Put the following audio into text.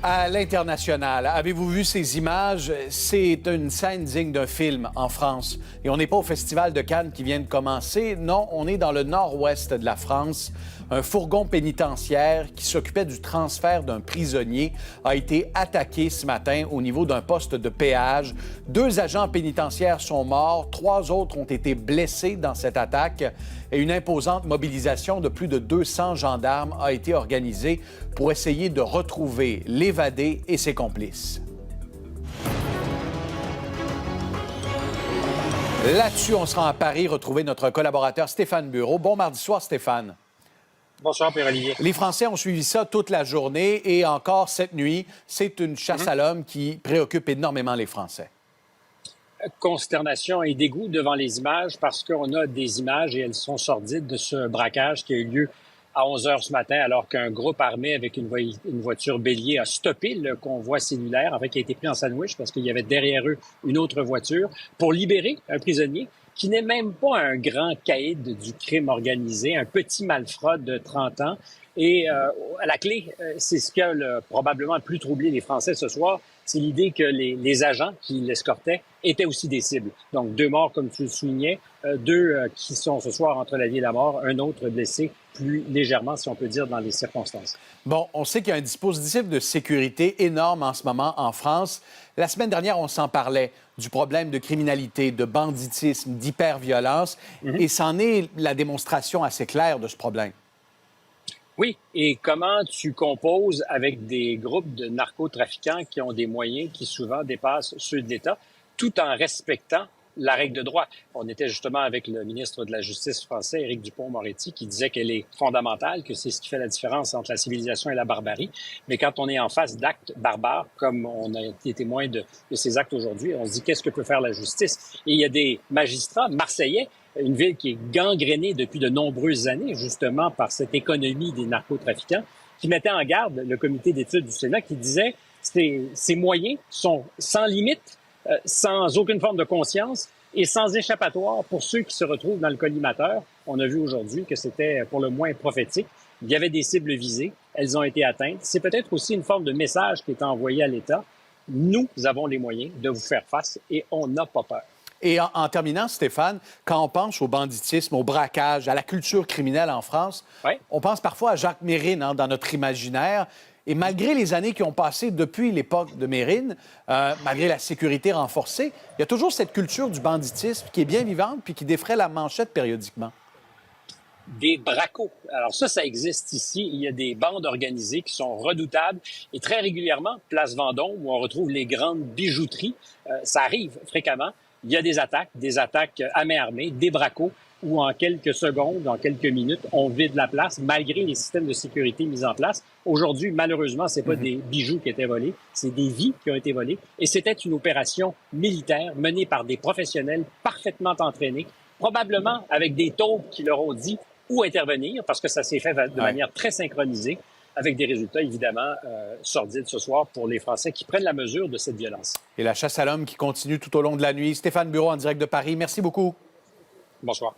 À l'international, avez-vous vu ces images? C'est une scène digne d'un film en France. Et on n'est pas au Festival de Cannes qui vient de commencer. Non, on est dans le nord-ouest de la France. Un fourgon pénitentiaire qui s'occupait du transfert d'un prisonnier a été attaqué ce matin au niveau d'un poste de péage. 2 agents pénitentiaires sont morts, 3 autres ont été blessés dans cette attaque et une imposante mobilisation de plus de 200 gendarmes a été organisée pour essayer de retrouver l'évadé et ses complices. Là-dessus, on sera à Paris retrouver notre collaborateur Stéphane Bureau. Bon mardi soir, Stéphane. Bonsoir, Pierre-Olivier. Les Français ont suivi ça toute la journée et encore cette nuit, c'est une chasse à l'homme qui préoccupe énormément les Français. Consternation et dégoût devant les images parce qu'on a des images et elles sont sordides de ce braquage qui a eu lieu à 11 heures ce matin alors qu'un groupe armé avec une voiture bélier a stoppé le convoi cellulaire, en fait, qui a été pris en sandwich parce qu'il y avait derrière eux une autre voiture pour libérer un prisonnier qui n'est même pas un grand caïd du crime organisé, un petit malfrat de 30 ans. Et à la clé, c'est ce qui a probablement le plus troublé les Français ce soir, c'est l'idée que les agents qui l'escortaient étaient aussi des cibles. Donc 2 morts, comme tu le soulignais, 2 qui sont ce soir entre la vie et la mort, un autre blessé plus légèrement, si on peut dire, dans les circonstances. Bon, on sait qu'il y a un dispositif de sécurité énorme en ce moment en France. La semaine dernière, on s'en parlait du problème de criminalité, de banditisme, d'hyperviolence, et c'en est la démonstration assez claire de ce problème. Oui, et comment tu composes avec des groupes de narcotrafiquants qui ont des moyens qui souvent dépassent ceux de l'État, tout en respectant la règle de droit. On était justement avec le ministre de la Justice français, Éric Dupond-Moretti, qui disait qu'elle est fondamentale, que c'est ce qui fait la différence entre la civilisation et la barbarie. Mais quand on est en face d'actes barbares, comme on a été témoin de ces actes aujourd'hui, on se dit qu'est-ce que peut faire la justice? Et il y a des magistrats marseillais, une ville qui est gangrénée depuis de nombreuses années, justement par cette économie des narcotrafiquants, qui mettaient en garde le comité d'études du Sénat, qui disait ces moyens sont sans limite, sans aucune forme de conscience et sans échappatoire pour ceux qui se retrouvent dans le collimateur. On a vu aujourd'hui que c'était pour le moins prophétique. Il y avait des cibles visées, elles ont été atteintes. C'est peut-être aussi une forme de message qui est envoyé à l'État. Nous avons les moyens de vous faire face et on n'a pas peur. Et en terminant, Stéphane, quand on pense au banditisme, au braquage, à la culture criminelle en France, on pense parfois à Jacques Mérine dans notre imaginaire. Et malgré les années qui ont passé depuis l'époque de Mérine, malgré la sécurité renforcée, il y a toujours cette culture du banditisme qui est bien vivante puis qui défraie la manchette périodiquement. Des bracos. Alors ça existe ici. Il y a des bandes organisées qui sont redoutables. Et très régulièrement, place Vendôme, où on retrouve les grandes bijouteries, ça arrive fréquemment. Il y a des attaques à main armée, des bracos, où en quelques secondes, en quelques minutes, on vide la place, malgré les systèmes de sécurité mis en place. Aujourd'hui, malheureusement, c'est pas des bijoux qui étaient volés, c'est des vies qui ont été volées. Et c'était une opération militaire menée par des professionnels parfaitement entraînés, probablement avec des taupes qui leur ont dit où intervenir, parce que ça s'est fait de manière très synchronisée, avec des résultats évidemment sordides ce soir pour les Français qui prennent la mesure de cette violence. Et la chasse à l'homme qui continue tout au long de la nuit. Stéphane Bureau en direct de Paris, merci beaucoup. Bonsoir.